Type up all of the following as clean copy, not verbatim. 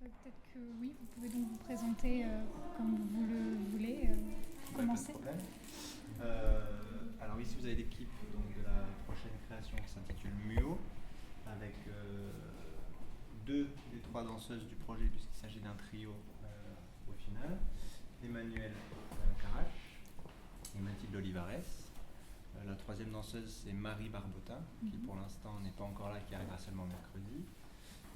Peut-être que oui, vous pouvez donc vous présenter comme vous le voulez. Commencer. Pas de problème. Alors ici vous avez l'équipe donc, de la prochaine création qui s'intitule Muo, avec deux des trois danseuses du projet puisqu'il s'agit d'un trio au final. Emmanuel Carache et Mathilde Olivares. La troisième danseuse c'est Marie Barbotin, qui pour l'instant n'est pas encore là, qui arrivera seulement mercredi.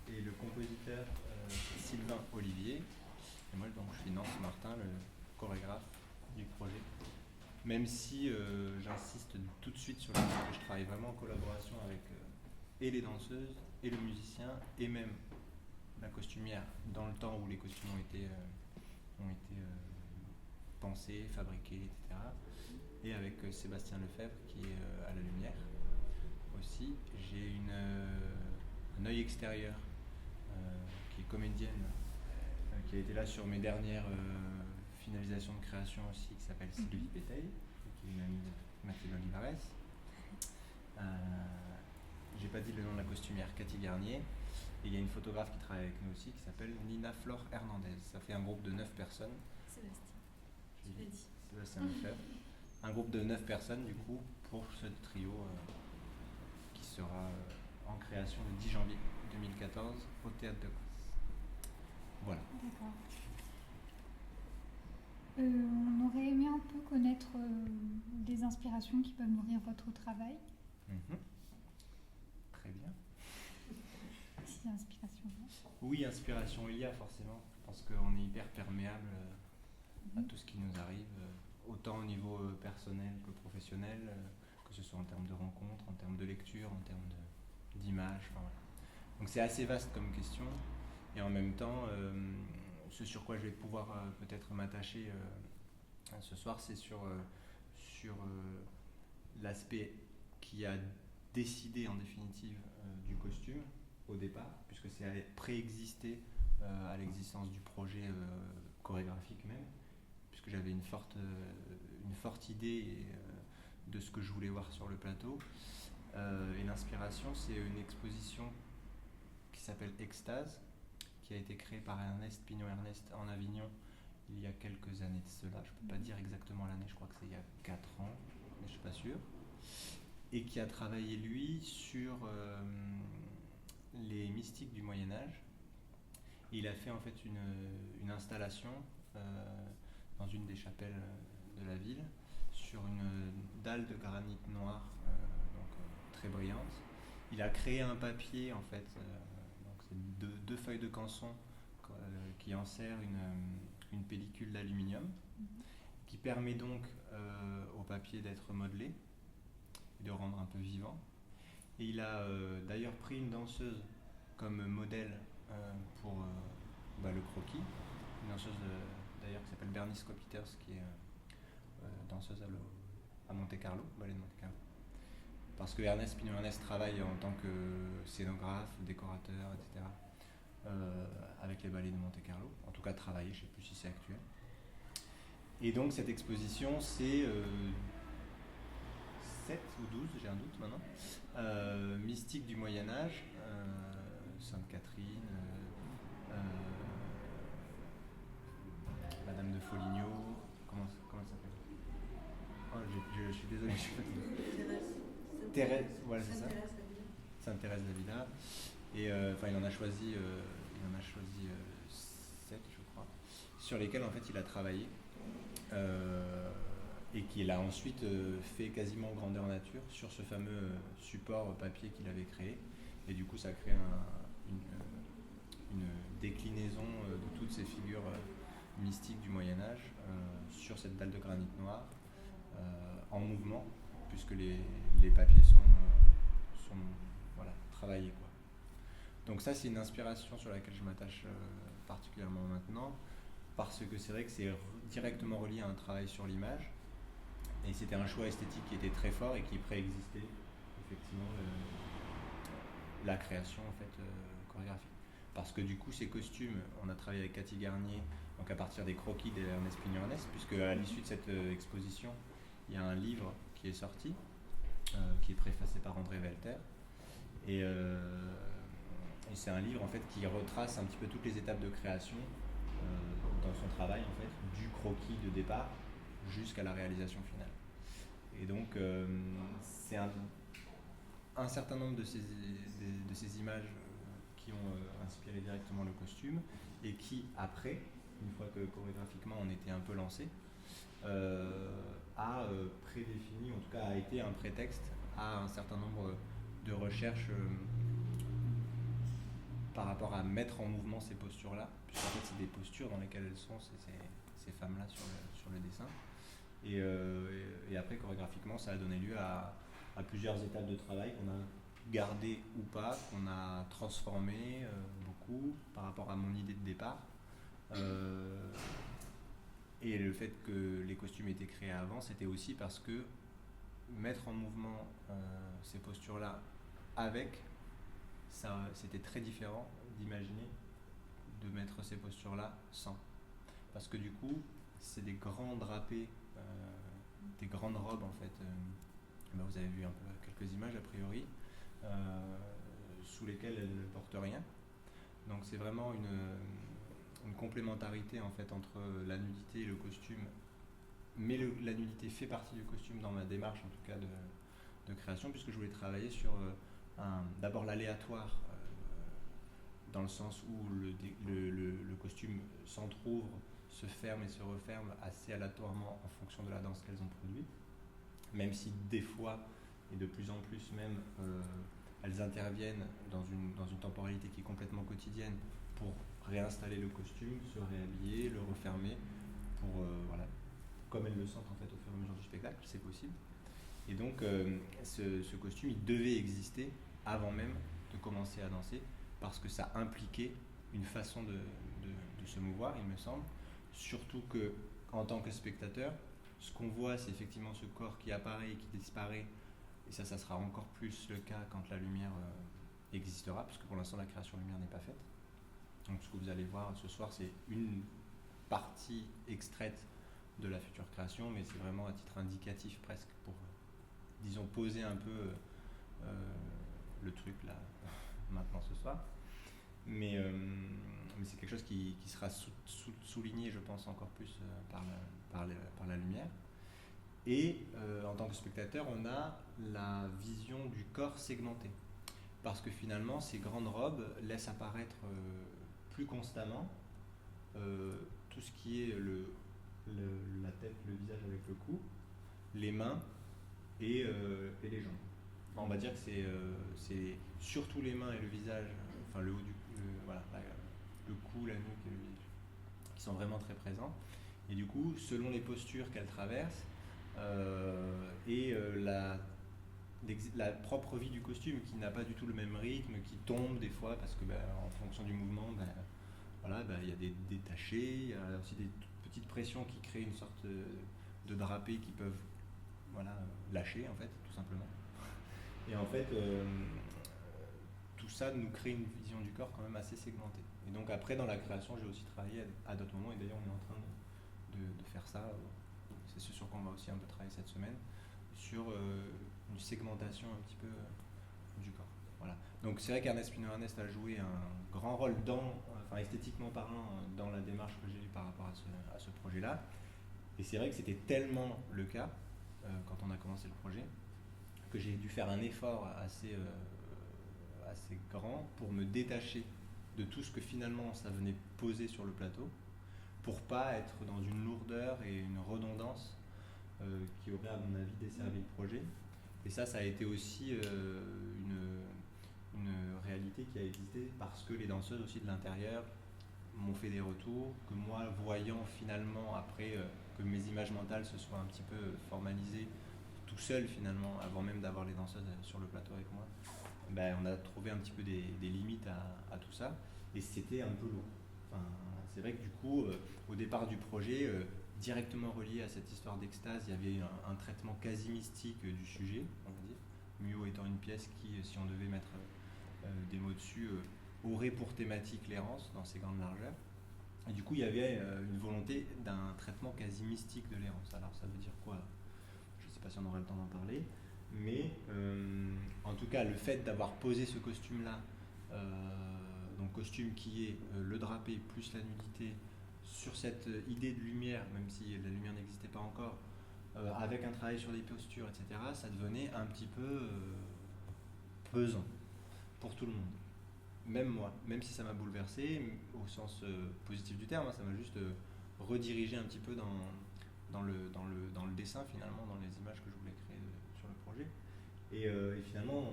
Et le compositeur c'est Sylvain Olivier. Et moi donc je suis Nance Martin, le chorégraphe du projet. Même si j'insiste tout de suite sur le fait que je travaille vraiment en collaboration avec et les danseuses, et le musicien, et même la costumière, dans le temps où les costumes ont été pensés, fabriqués, etc. Et avec Sébastien Lefebvre qui est à la lumière aussi. J'ai un œil extérieur qui est comédienne, qui a été là sur mes dernières finalisations de création aussi, qui s'appelle Sylvie Péteille, qui est une amie de Mathilde Olivares. J'ai pas dit le nom de la costumière, Cathy Garnier. Et il y a une photographe qui travaille avec nous aussi, qui s'appelle Nina Flore Hernandez. Ça fait un groupe de 9 personnes. Sébastien Lefebvre. Un groupe de 9 personnes, du coup, pour ce trio qui sera en création le 10 janvier 2014 au Théâtre de Grasse. Voilà. D'accord. On aurait aimé un peu connaître des inspirations qui peuvent nourrir votre travail. Très bien. Si, inspiration. Oui, inspiration il y a forcément. Je pense qu'on est hyper perméable à tout ce qui nous arrive, autant au niveau personnel que professionnel, que ce soit en termes de rencontres, en termes de lecture, en termes d'images. Enfin, voilà. Donc c'est assez vaste comme question. Et en même temps, ce sur quoi je vais pouvoir peut-être m'attacher ce soir, c'est sur l'aspect qui a décidé en définitive du costume au départ, puisque c'est préexisté à l'existence du projet chorégraphique même, puisque j'avais une forte idée de ce que je voulais voir sur le plateau. Et l'inspiration, c'est une exposition qui s'appelle Extase, qui a été créée par Ernest Pignon-Ernest en Avignon il y a quelques années de cela. Je ne peux pas dire exactement l'année, je crois que c'est il y a 4 ans, mais je ne suis pas sûr. Et qui a travaillé, lui, sur les mystiques du Moyen-Âge. Il a fait en fait une installation dans une des chapelles de la ville sur une dalle de granit noir, très brillante. Il a créé un papier en fait, donc c'est deux feuilles de canson qui enserrent une pellicule d'aluminium qui permet donc au papier d'être modelé et de rendre un peu vivant. Et il a d'ailleurs pris une danseuse comme modèle pour le croquis, une danseuse d'ailleurs qui s'appelle Bernice Copiters, qui est danseuse à Monte Carlo, ballet de Monte Carlo. Parce que Ernest Pignon-Ernest travaille en tant que scénographe, décorateur, etc. Avec les ballets de Monte Carlo. En tout cas, travaillé, je ne sais plus si c'est actuel. Et donc, cette exposition, c'est 7 ou 12, j'ai un doute maintenant. Mystique du Moyen-Âge, Sainte Catherine, Madame de Foligno, comment ça s'appelle? Oh, je suis désolé, je suis fatigué. Thérèse, voilà, c'est ça. Sainte Thérèse d'Avila. Et il en a choisi 7, je crois, sur lesquels en fait il a travaillé et qu'il a ensuite fait quasiment grandeur nature sur ce fameux support papier qu'il avait créé. Et du coup, ça a créé une déclinaison de toutes ces figures mystiques du Moyen-Âge sur cette dalle de granit noir en mouvement, puisque les papiers sont voilà, travaillés, quoi. Donc ça, c'est une inspiration sur laquelle je m'attache particulièrement maintenant, parce que c'est vrai que c'est directement relié à un travail sur l'image, et c'était un choix esthétique qui était très fort et qui préexistait effectivement la création en fait chorégraphique. Parce que du coup, ces costumes, on a travaillé avec Cathy Garnier, donc à partir des croquis d'Ernest Pignon-Ernest, puisque à l'issue de cette exposition, il y a un livre qui est sorti, qui est préfacé par André Welter. Et c'est un livre en fait qui retrace un petit peu toutes les étapes de création dans son travail en fait, du croquis de départ jusqu'à la réalisation finale. Et donc c'est un certain nombre de ces images qui ont inspiré directement le costume et qui après, une fois que chorégraphiquement on était un peu lancé, a prédéfini, en tout cas a été un prétexte à un certain nombre de recherches par rapport à mettre en mouvement ces postures-là, puisqu'en fait c'est des postures dans lesquelles elles sont, ces femmes-là sur le dessin. Et après, chorégraphiquement, ça a donné lieu à plusieurs étapes de travail qu'on a gardées ou pas, qu'on a transformées beaucoup par rapport à mon idée de départ. Et le fait que les costumes étaient créés avant, c'était aussi parce que mettre en mouvement ces postures-là avec, ça, c'était très différent d'imaginer de mettre ces postures-là sans. Parce que du coup, c'est des grands drapés, des grandes robes en fait. Vous avez vu un peu quelques images a priori, sous lesquelles elles ne portent rien. Donc c'est vraiment une complémentarité en fait entre la nudité et le costume. Mais la nudité fait partie du costume dans ma démarche en tout cas de création, puisque je voulais travailler sur d'abord l'aléatoire, dans le sens où le costume s'entrouvre, se ferme et se referme assez aléatoirement en fonction de la danse qu'elles ont produite, même si des fois, et de plus en plus même, elles interviennent dans une temporalité qui est complètement quotidienne pour réinstaller le costume, se réhabiller, le refermer, pour, voilà, comme elles le sentent en fait au fur et à mesure du spectacle, c'est possible. Et donc ce costume, il devait exister avant même de commencer à danser, parce que ça impliquait une façon de se mouvoir, il me semble. Surtout que, en tant que spectateur, ce qu'on voit, c'est effectivement ce corps qui apparaît et qui disparaît. Et ça sera encore plus le cas quand la lumière existera, parce que pour l'instant, la création lumière n'est pas faite. Donc ce que vous allez voir ce soir, c'est une partie extraite de la future création, mais c'est vraiment à titre indicatif presque pour, disons, poser un peu le truc là maintenant ce soir. Mais c'est quelque chose qui sera souligné, je pense, encore plus par la lumière. Et en tant que spectateur, on a la vision du corps segmenté. Parce que finalement, ces grandes robes laissent apparaître plus constamment tout ce qui est la tête, le visage avec le cou, les mains et les jambes. Enfin, on va dire que c'est surtout les mains et le visage, enfin le haut du cou, voilà, le cou, la nuque et le visage, qui sont vraiment très présents. Et du coup, selon les postures qu'elles traversent et la propre vie du costume qui n'a pas du tout le même rythme, qui tombe des fois parce que en fonction du mouvement, voilà, il y a des détachés, il y a aussi des petites pressions qui créent une sorte de drapés qui peuvent, voilà, lâcher en fait, tout simplement. Et en fait, tout ça nous crée une vision du corps quand même assez segmentée. Et donc après, dans la création, j'ai aussi travaillé à d'autres moments, et d'ailleurs on est en train de faire ça, c'est ce sur quoi on va aussi un peu travailler cette semaine, sur une segmentation un petit peu du corps. Voilà. Donc c'est vrai qu'Ernest Pinault-Ernest a joué un grand rôle enfin esthétiquement parlant, dans la démarche que j'ai eue par rapport à ce projet-là. Et c'est vrai que c'était tellement le cas quand on a commencé le projet, que j'ai dû faire un effort assez grand pour me détacher de tout ce que finalement ça venait poser sur le plateau, pour pas être dans une lourdeur et une redondance qui aurait à mon avis desservi le projet. Et ça a été aussi une réalité qui a existé parce que les danseuses aussi de l'intérieur m'ont fait des retours, que moi, voyant finalement après que mes images mentales se soient un petit peu formalisées tout seul finalement, avant même d'avoir les danseuses sur le plateau avec moi, on a trouvé un petit peu des limites à tout ça, et c'était un peu lourd. Enfin, c'est vrai que du coup, au départ du projet, directement relié à cette histoire d'extase, il y avait un traitement quasi mystique du sujet, on va dire. Mio étant une pièce qui, si on devait mettre des mots dessus, aurait pour thématique l'errance dans ses grandes largeurs. Et du coup, il y avait une volonté d'un traitement quasi mystique de l'errance. Alors, ça veut dire quoi ? Je ne sais pas si on aura le temps d'en parler, mais en tout cas, le fait d'avoir posé ce costume-là donc costume qui est le drapé plus la nudité, sur cette idée de lumière, même si la lumière n'existait pas encore, avec un travail sur les postures, etc., ça devenait un petit peu pesant pour tout le monde. Même moi, même si ça m'a bouleversé, au sens positif du terme, hein, ça m'a juste redirigé un petit peu dans le dessin finalement, dans les images que je voulais créer sur le projet. Et finalement,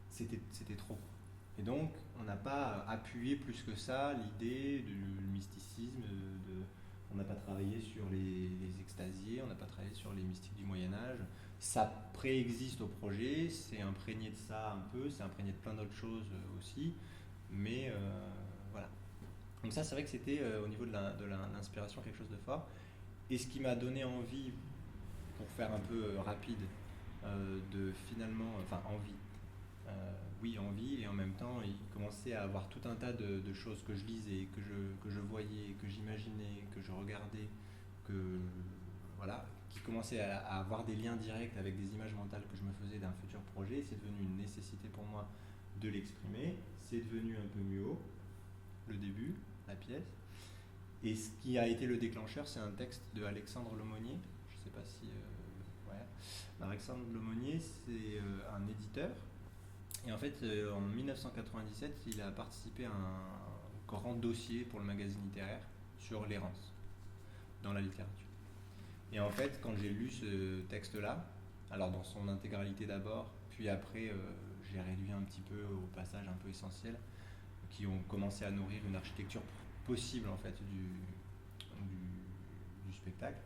c'était trop. Et donc, on n'a pas appuyé plus que ça l'idée du mysticisme, on n'a pas travaillé sur les extasiés, on n'a pas travaillé sur les mystiques du Moyen-Âge. Ça préexiste au projet, c'est imprégné de ça un peu, c'est imprégné de plein d'autres choses aussi, mais voilà. Donc ça, c'est vrai que c'était au niveau de l'inspiration quelque chose de fort. Et ce qui m'a donné envie, pour faire un peu rapide, de finalement, enfin envie, oui, envie, et en même temps, il commençait à avoir tout un tas de choses que je lisais, que je voyais, que j'imaginais, que je regardais, voilà, qui commençaient à avoir des liens directs avec des images mentales que je me faisais d'un futur projet. C'est devenu une nécessité pour moi de l'exprimer. C'est devenu un peu muot, le début, la pièce. Et ce qui a été le déclencheur, c'est un texte de Alexandre Lemonnier. Je ne sais pas si... ouais. Alexandre Lemonnier, c'est un éditeur. Et en fait, en 1997, il a participé à un grand dossier pour le magazine littéraire sur l'errance dans la littérature. Et en fait, quand j'ai lu ce texte-là, alors dans son intégralité d'abord, puis après, j'ai réduit un petit peu aux passages un peu essentiels qui ont commencé à nourrir une architecture possible en fait du spectacle.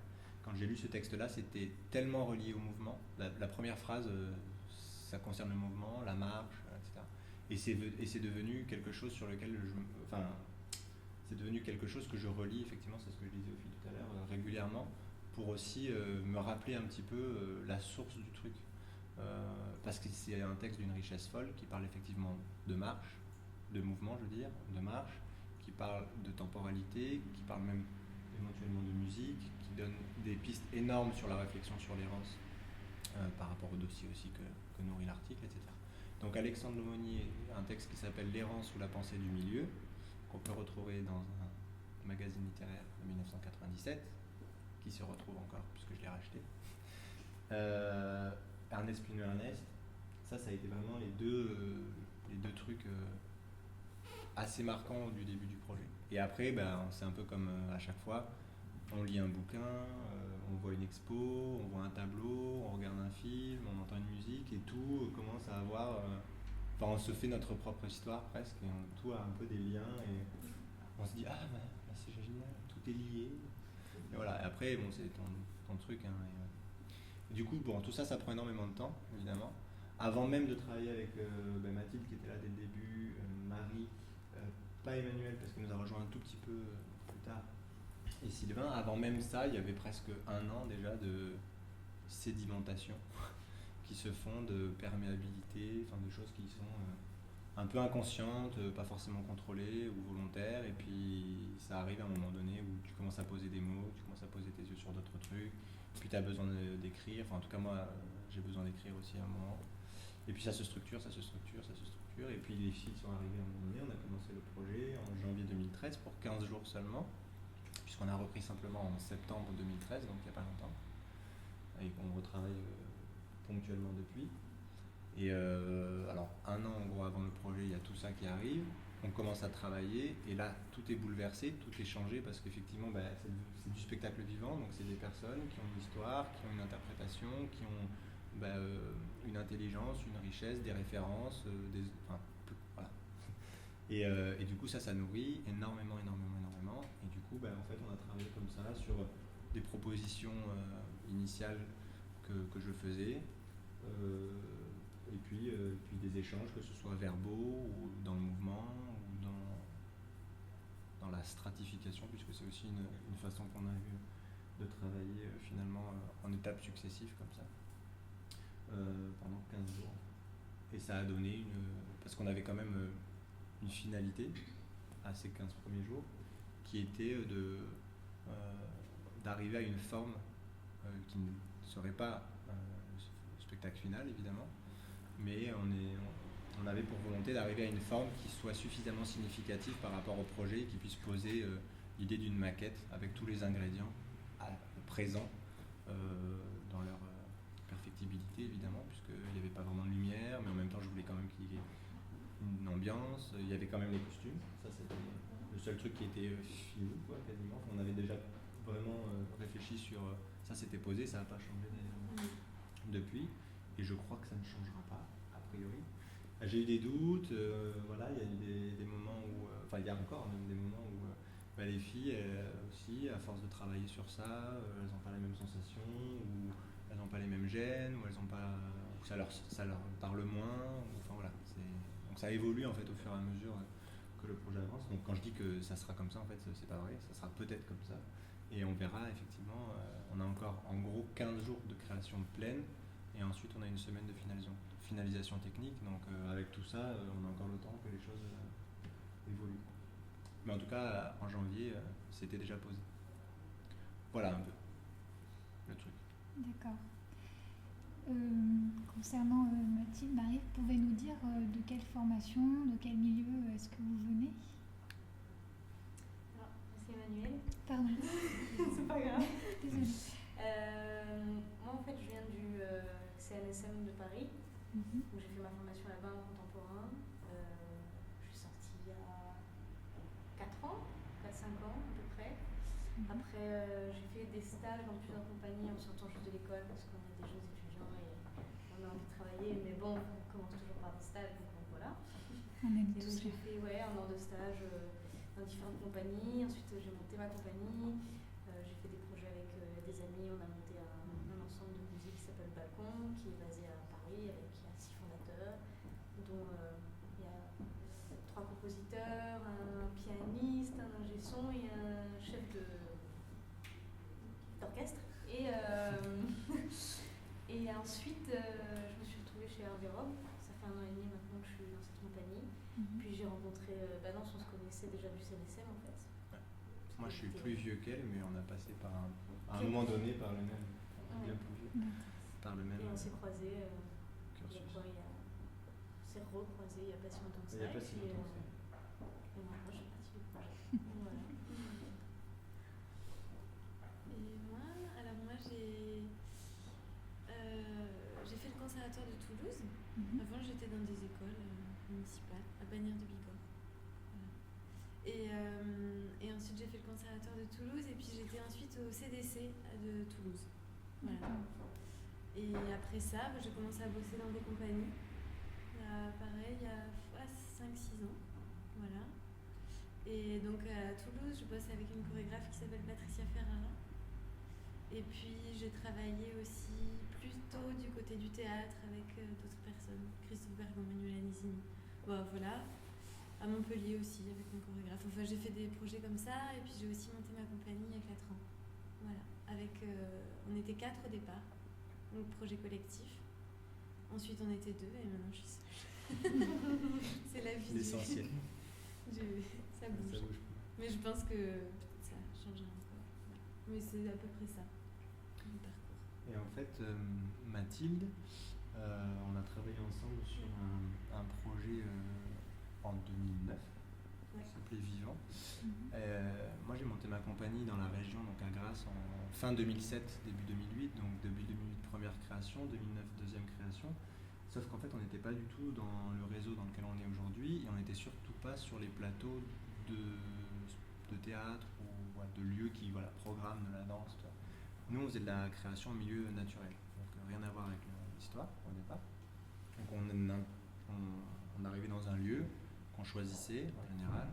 Quand j'ai lu ce texte-là, c'était tellement relié au mouvement. La première phrase, ça concerne le mouvement, la marche, etc. Et c'est devenu quelque chose sur lequel c'est devenu quelque chose que je relis, effectivement, c'est ce que je disais au fil tout à l'heure, régulièrement, pour aussi me rappeler un petit peu la source du truc. Parce que c'est un texte d'une richesse folle qui parle effectivement de marche, de mouvement, je veux dire, de marche, qui parle de temporalité, qui parle même éventuellement de musique, qui donne des pistes énormes sur la réflexion sur l'errance par rapport au dossier aussi que nourrit l'article, etc. Donc Alexandre Lemonnier, un texte qui s'appelle L'errance ou la pensée du milieu, qu'on peut retrouver dans un magazine littéraire de 1997, qui se retrouve encore puisque je l'ai racheté. Ernest Pinault Ernest, ça a été vraiment les deux trucs assez marquants du début du projet. Et après, c'est un peu comme à chaque fois, on lit un bouquin, on voit une expo, on voit un tableau, on regarde un film, on entend une musique et tout commence à avoir... on se fait notre propre histoire presque et tout a un peu des liens et on se dit c'est génial, tout est lié. Et voilà, et après, c'est ton truc. Hein, et du coup, tout ça, ça prend énormément de temps, évidemment. Avant même de travailler avec Mathilde qui était là dès le début, Marie, pas Emmanuel parce qu'il nous a rejoint un tout petit peu plus tard, et Sylvain, avant même ça, il y avait presque un an déjà de sédimentation qui se font, de perméabilité, de choses qui sont un peu inconscientes, pas forcément contrôlées ou volontaires, et puis ça arrive à un moment donné où tu commences à poser des mots, tu commences à poser tes yeux sur d'autres trucs, puis tu as besoin d'écrire, en tout cas moi j'ai besoin d'écrire aussi à un moment, et puis ça se structure, et puis les filles sont arrivées à un moment donné, on a commencé le projet en janvier 2013 pour 15 jours seulement, puisqu'on a repris simplement en septembre 2013, donc il n'y a pas longtemps, et qu'on retravaille ponctuellement depuis. Et alors un an en gros avant le projet, il y a tout ça qui arrive, on commence à travailler, et là tout est bouleversé, tout est changé, parce qu'effectivement c'est du spectacle vivant, donc c'est des personnes qui ont une histoire, qui ont une interprétation, qui ont une intelligence, une richesse, des références, voilà. Et du coup ça nourrit énormément, et du coup en fait on a travaillé comme ça sur des propositions initiales que je faisais, et puis des échanges, que ce soit verbaux ou dans le mouvement ou dans la stratification, puisque c'est aussi une façon qu'on a eu de travailler finalement en étapes successives comme ça pendant 15 jours. Et ça a donné parce qu'on avait quand même une finalité à ces 15 premiers jours qui était d'arriver à une forme qui ne serait pas spectacle final évidemment, mais on avait pour volonté d'arriver à une forme qui soit suffisamment significative par rapport au projet et qui puisse poser l'idée d'une maquette avec tous les ingrédients présents dans leur perfectibilité évidemment, puisqu'il n'y avait pas vraiment de lumière, mais en même temps je voulais quand même qu'il y ait une ambiance, il y avait quand même les costumes, ça c'était le seul truc qui était fini quoi, quasiment. On avait déjà vraiment réfléchi sur ça, c'était posé, ça n'a pas changé d'ailleurs depuis, et je crois que ça ne changera pas a priori. J'ai eu des doutes, voilà, il y a eu des moments où, enfin il y a encore même des moments où les filles aussi, à force de travailler sur ça, elles n'ont pas la même sensation, ou elles n'ont pas les mêmes gènes, ou elles ont pas, ou ça leur parle moins, ou, enfin voilà. Donc ça évolue en fait au fur et à mesure que le projet avance. Donc quand je dis que ça sera comme ça, en fait, c'est pas vrai, ça sera peut-être comme ça. Et on verra effectivement, on a encore en gros 15 jours de création pleine, et ensuite on a une semaine de finalisation technique. Donc avec tout ça, on a encore le temps que les choses évoluent. Mais en tout cas, en janvier, c'était déjà posé. Voilà un peu le truc. D'accord. Concernant Mathilde, Marie, vous pouvez nous dire de quelle formation, de quel milieu est-ce que vous venez? Alors, c'est Emmanuel. Pardon. C'est pas grave. Désolée. Moi, en fait, je viens du CNSM de Paris, où j'ai fait ma formation là-bas en contemporain. Je suis sortie il y a 4 ans, 4-5 ans à peu près. Après, j'ai fait des stages dans plusieurs compagnies en sortant juste de l'école, parce qu'on est des jeunes étudiants et on a envie de travailler, mais bon, on commence toujours par des stages, donc voilà. On aime Et tout donc ça. j'ai fait un an de stage dans différentes compagnies. Ensuite j'ai monté ma compagnie. J'ai fait des projets avec des amis. On a monté un ensemble de musique qui s'appelle Balcon, qui est basé à Paris, avec 6 fondateurs, dont il y a 3 compositeurs, un pianiste, un ingé son et un chef d'orchestre. Et ensuite je me suis retrouvée chez Hervé Rob. Ça fait 1 an et demi maintenant que je suis dans cette compagnie. Puis j'ai rencontré Badance, on se connaissait déjà du CNSM en fait. Ouais. Moi je suis plus vieux qu'elle, mais on a passé par à un moment donné par le même, bien plus vieux, par le même et on s'est croisés, cursus. On s'est recroisés il n'y a pas si longtemps que ça. Il n'y a pas si longtemps que ça. Et maintenant je fais partie du projet. Voilà. Et moi j'ai fait le conservatoire de Toulouse. Avant j'étais dans des écoles municipales à Bagnères de Bigorre. Voilà. Et ensuite j'ai fait le conservatoire de Toulouse et puis j'étais ensuite au CDC de Toulouse. Voilà. Et après ça, j'ai commencé à bosser dans des compagnies. Pareil, il y a 5-6 ans. Voilà. Et donc à Toulouse, je bosse avec une chorégraphe qui s'appelle Patricia Ferrara. Et puis j'ai travaillé aussi plutôt du côté du théâtre avec d'autres personnes, Christophe Bergon, Manuel Anisini. Bon, voilà. À Montpellier aussi avec un chorégraphe. Enfin, j'ai fait des projets comme ça et puis j'ai aussi monté ma compagnie il y a 4 ans. Voilà. On était 4 au départ, donc projet collectif. Ensuite on était 2 et maintenant je suis seule. C'est la vie. L'essentiel. Ça bouge. Ça bouge. Mais je pense que peut-être ça changera encore. Voilà. Mais c'est à peu près ça, mon parcours. Et en fait, Mathilde, on a travaillé ensemble sur un projet en 2009, qui s'appelait Vivant. Moi j'ai monté ma compagnie dans la région, donc à Grasse, en fin 2007, début 2008, donc début 2008 première création, 2009 deuxième création. Sauf qu'en fait on n'était pas du tout dans le réseau dans lequel on est aujourd'hui et on n'était surtout pas sur les plateaux de théâtre ou de lieux qui programment de la danse. Nous on faisait de la création en milieu naturel, donc rien à voir avec l'histoire au départ. Donc on arrivait dans un lieu qu'on choisissait en général.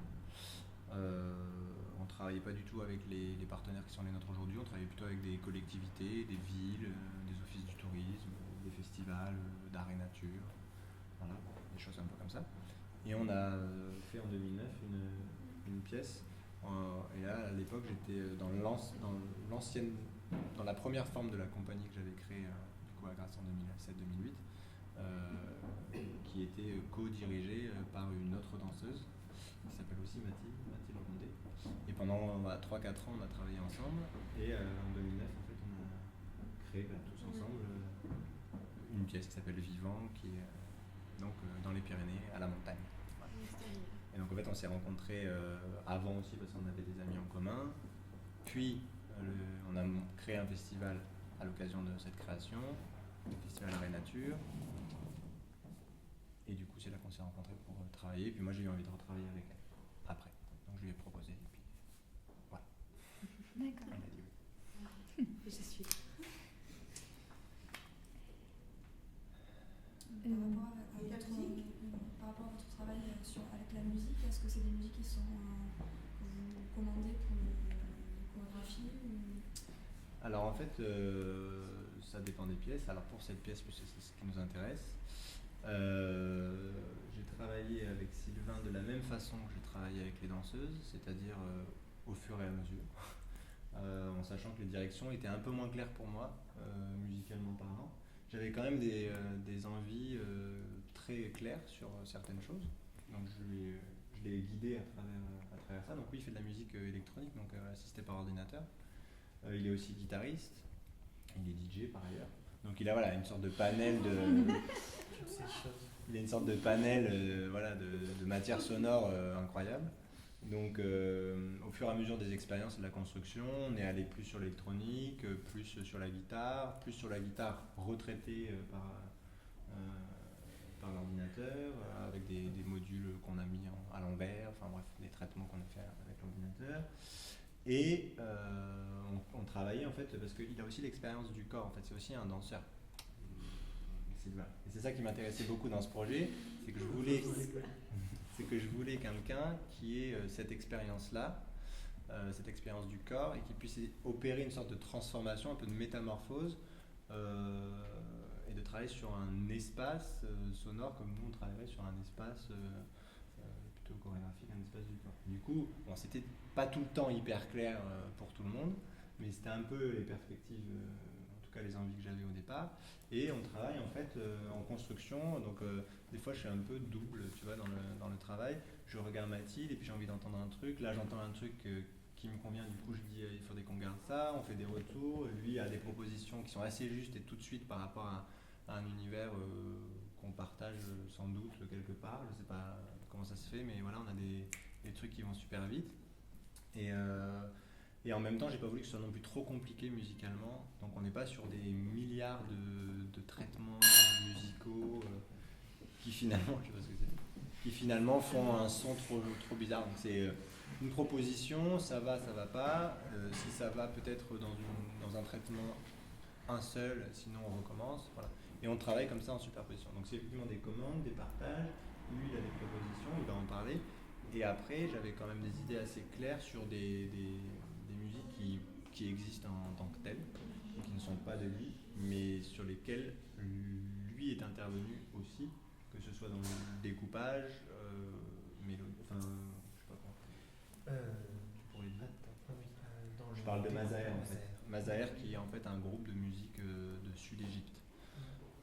On ne travaillait pas du tout avec les partenaires qui sont les nôtres aujourd'hui, on travaillait plutôt avec des collectivités, des villes, des offices du tourisme, des festivals d'art et nature, voilà, des choses un peu comme ça. Et on a fait en 2009 une pièce, et là à l'époque j'étais dans la première forme de la compagnie que j'avais créée du coup à Grasse en 2007-2008, qui était co-dirigée par une autre danseuse qui s'appelle aussi Mathilde Rondé. Et pendant 3-4 ans on a travaillé ensemble et en 2009 en fait on a créé tous ensemble une pièce qui s'appelle Vivant qui est donc dans les Pyrénées, à la montagne. Voilà. Et donc en fait on s'est rencontrés avant aussi parce qu'on avait des amis en commun, puis on a créé un festival à l'occasion de cette création, le festival Arrêt Nature, et du coup c'est là qu'on s'est rencontrés pour travailler, et puis moi j'ai eu envie de retravailler avec elle après, donc je lui ai proposé, et puis voilà. D'accord. Elle a dit oui. Je suis. Par rapport à votre travail avec la musique, est-ce que c'est des musiques qui sont que vous commandez pour les chorégraphies Alors en fait, ça dépend des pièces. Alors pour cette pièce, puisque c'est ce qui nous intéresse, j'ai travaillé avec Sylvain de la même façon que j'ai travaillé avec les danseuses, c'est-à-dire au fur et à mesure, en sachant que les directions étaient un peu moins claires pour moi, musicalement parlant. J'avais quand même des envies très claires sur certaines choses, donc je l'ai guidé à travers ça. Donc oui, il fait de la musique électronique, donc assisté par ordinateur. Il est aussi guitariste, il est DJ par ailleurs. Donc il a voilà, une sorte de panel il a une sorte de panel voilà, de matière sonore incroyable. Donc au fur et à mesure des expériences et de la construction, on est allé plus sur l'électronique, plus sur la guitare retraitée par l'ordinateur, avec des modules qu'on a mis à l'envers, enfin bref, des traitements qu'on a fait avec l'ordinateur. Et on travaillait en fait, parce qu'il a aussi l'expérience du corps, en fait, c'est aussi un danseur. Sylvain. Et c'est ça qui m'intéressait beaucoup dans ce projet, c'est que je voulais quelqu'un qui ait cette expérience-là, cette expérience du corps, et qui puisse opérer une sorte de transformation, un peu de métamorphose, et de travailler sur un espace sonore comme nous on travaillerait sur un espace plutôt chorégraphique, un espace du corps. Du coup, bon, c'était pas tout le temps hyper clair pour tout le monde, mais c'était un peu les perspectives, en tout cas les envies que j'avais au départ. Et on travaille en fait en construction, donc des fois je suis un peu double, tu vois, dans le travail. Je regarde Mathilde et puis j'ai envie d'entendre un truc. Là j'entends un truc qui me convient, du coup je dis il faudrait qu'on garde ça, on fait des retours. Lui a des propositions qui sont assez justes et tout de suite par rapport à un univers qu'on partage sans doute quelque part. Je sais pas comment ça se fait, mais voilà, on a des trucs qui vont super vite. Et en même temps, j'ai pas voulu que ce soit non plus trop compliqué musicalement. Donc on n'est pas sur des milliards de traitements musicaux qui finalement, je sais pas ce que c'est, qui finalement font un son trop bizarre. Donc c'est une proposition, ça va pas. Si ça va, peut-être dans un traitement un seul, sinon on recommence. Voilà. Et on travaille comme ça en superposition. Donc c'est effectivement des commandes, des partages. Lui, il a des propositions, il va en parler. Et après, j'avais quand même des idées assez claires sur des musiques qui existent en tant que telles, et qui ne sont pas de lui, mais sur lesquelles lui est intervenu aussi, que ce soit dans le découpage, enfin, je sais pas comment. Pour les je parle de Mazaher en fait. Mazaher qui est en fait un groupe de musique de Sud-Égypte.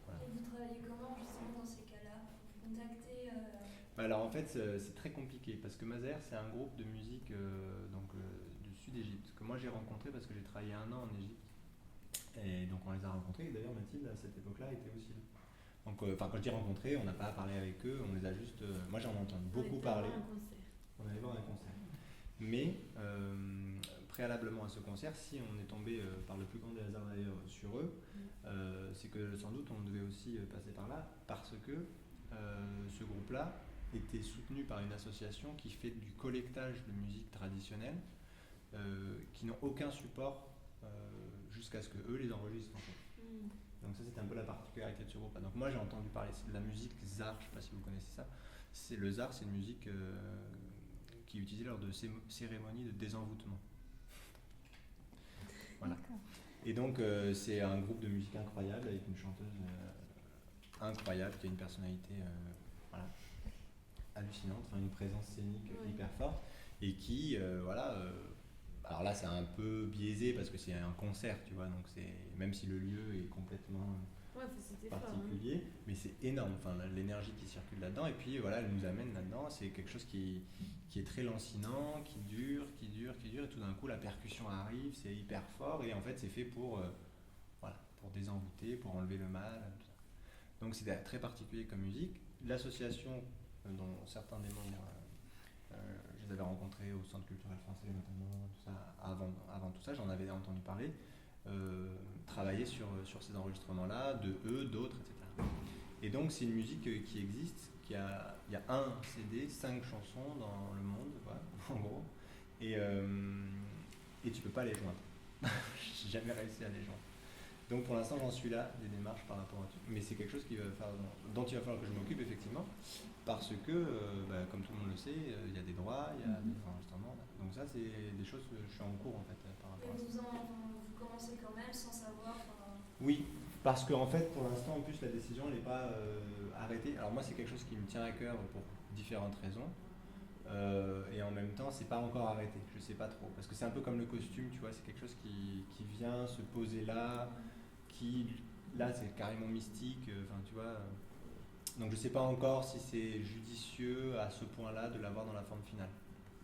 Voilà. Et vous travaillez comment justement dans ces cas-là? Vous contactez Alors en fait c'est très compliqué parce que Mazaher c'est un groupe de musique du Sud-Égypte que moi j'ai rencontré parce que j'ai travaillé 1 an en Égypte et donc on les a rencontrés et d'ailleurs Mathilde à cette époque-là était aussi là. Donc quand je dis rencontrés, on n'a pas parlé avec eux, on les a juste moi j'en ai entendu beaucoup parler. On allait voir un concert. Mais préalablement à ce concert, si on est tombé par le plus grand des hasards d'ailleurs sur eux, c'est que sans doute on devait aussi passer par là parce que ce groupe-là était soutenu par une association qui fait du collectage de musique traditionnelle qui n'ont aucun support jusqu'à ce que eux les enregistrent en fait. Donc ça c'était un peu la particularité de ce groupe. Donc moi j'ai entendu parler de la musique zar, je ne sais pas si vous connaissez ça. Le zar c'est une musique qui est utilisée lors de cérémonies de désenvoûtement. Voilà. Et donc c'est un groupe de musique incroyable avec une chanteuse incroyable qui a une personnalité voilà, hallucinante, enfin une présence scénique hyper forte et qui alors là c'est un peu biaisé parce que c'est un concert, tu vois, donc c'est même si le lieu est complètement particulier, mais c'est énorme, enfin l'énergie qui circule là-dedans et puis voilà, elle nous amène là-dedans, c'est quelque chose qui est très lancinant, qui dure et tout d'un coup la percussion arrive, c'est hyper fort et en fait c'est fait pour désenvoûter, pour enlever le mal, tout ça. Donc c'était très particulier comme musique. L'association, dont certains des membres, je les avais rencontrés au Centre culturel français notamment, tout ça, avant tout ça, j'en avais entendu parler, travailler sur ces enregistrements-là, de eux, d'autres, etc. Et donc c'est une musique qui existe, il y a un CD, 5 chansons dans le monde, voilà, en gros, et tu peux pas les joindre. J'ai jamais réussi à les joindre. Donc pour l'instant j'en suis là, des démarches par rapport à tout. Mais c'est quelque chose dont il va falloir que je m'occupe effectivement, parce que, comme tout le monde le sait, il y a des droits, il y a des enregistrements. Donc ça c'est des choses que je suis en cours en fait par rapport à ça. Vous commencez quand même sans savoir. Oui, parce qu'en fait pour l'instant en plus la décision n'est pas arrêtée. Alors moi c'est quelque chose qui me tient à cœur pour différentes raisons. Et en même temps c'est pas encore arrêté, je sais pas trop, parce que c'est un peu comme le costume, tu vois, c'est quelque chose qui vient se poser là, là c'est carrément mystique, enfin tu vois, donc je sais pas encore si c'est judicieux à ce point là de l'avoir dans la forme finale.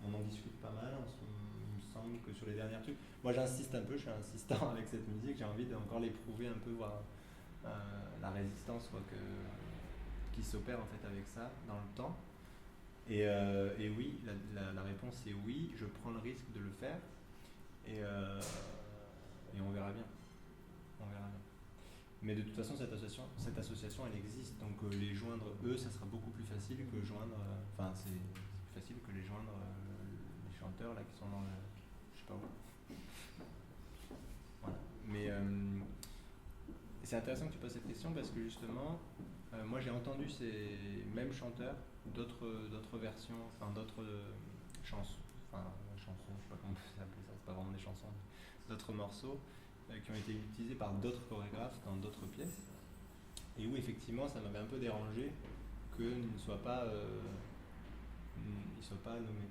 On en discute pas mal, il me semble que sur les derniers trucs, moi j'insiste un peu, je suis insistant avec cette musique, j'ai envie d'encore l'éprouver un peu, voir la résistance quoi, qui s'opère en fait avec ça dans le temps. Et oui, la réponse est oui, je prends le risque de le faire et on verra bien. On verra bien. Mais de toute façon, cette association elle existe, donc les joindre eux, ça sera beaucoup plus facile que joindre. Enfin, c'est plus facile que les joindre les chanteurs là qui sont dans le. Je sais pas où. Voilà. Mais c'est intéressant que tu poses cette question parce que justement, moi j'ai entendu ces mêmes chanteurs, d'autres versions, enfin d'autres chansons, je sais pas comment on peut appeler ça, c'est pas vraiment des chansons, d'autres morceaux qui ont été utilisés par d'autres chorégraphes dans d'autres pièces. Et où effectivement ça m'avait un peu dérangé qu'ils ne soient pas, nommés.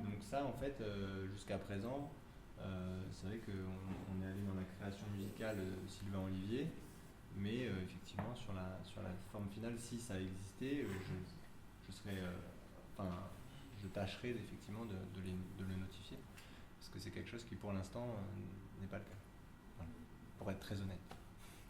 Donc ça en fait, jusqu'à présent, c'est vrai qu'on est allé dans la création musicale de Sylvain Olivier, mais effectivement sur la forme finale, si ça existait, je tâcherai effectivement de le notifier, parce que c'est quelque chose qui pour l'instant n'est pas le cas, voilà, pour être très honnête.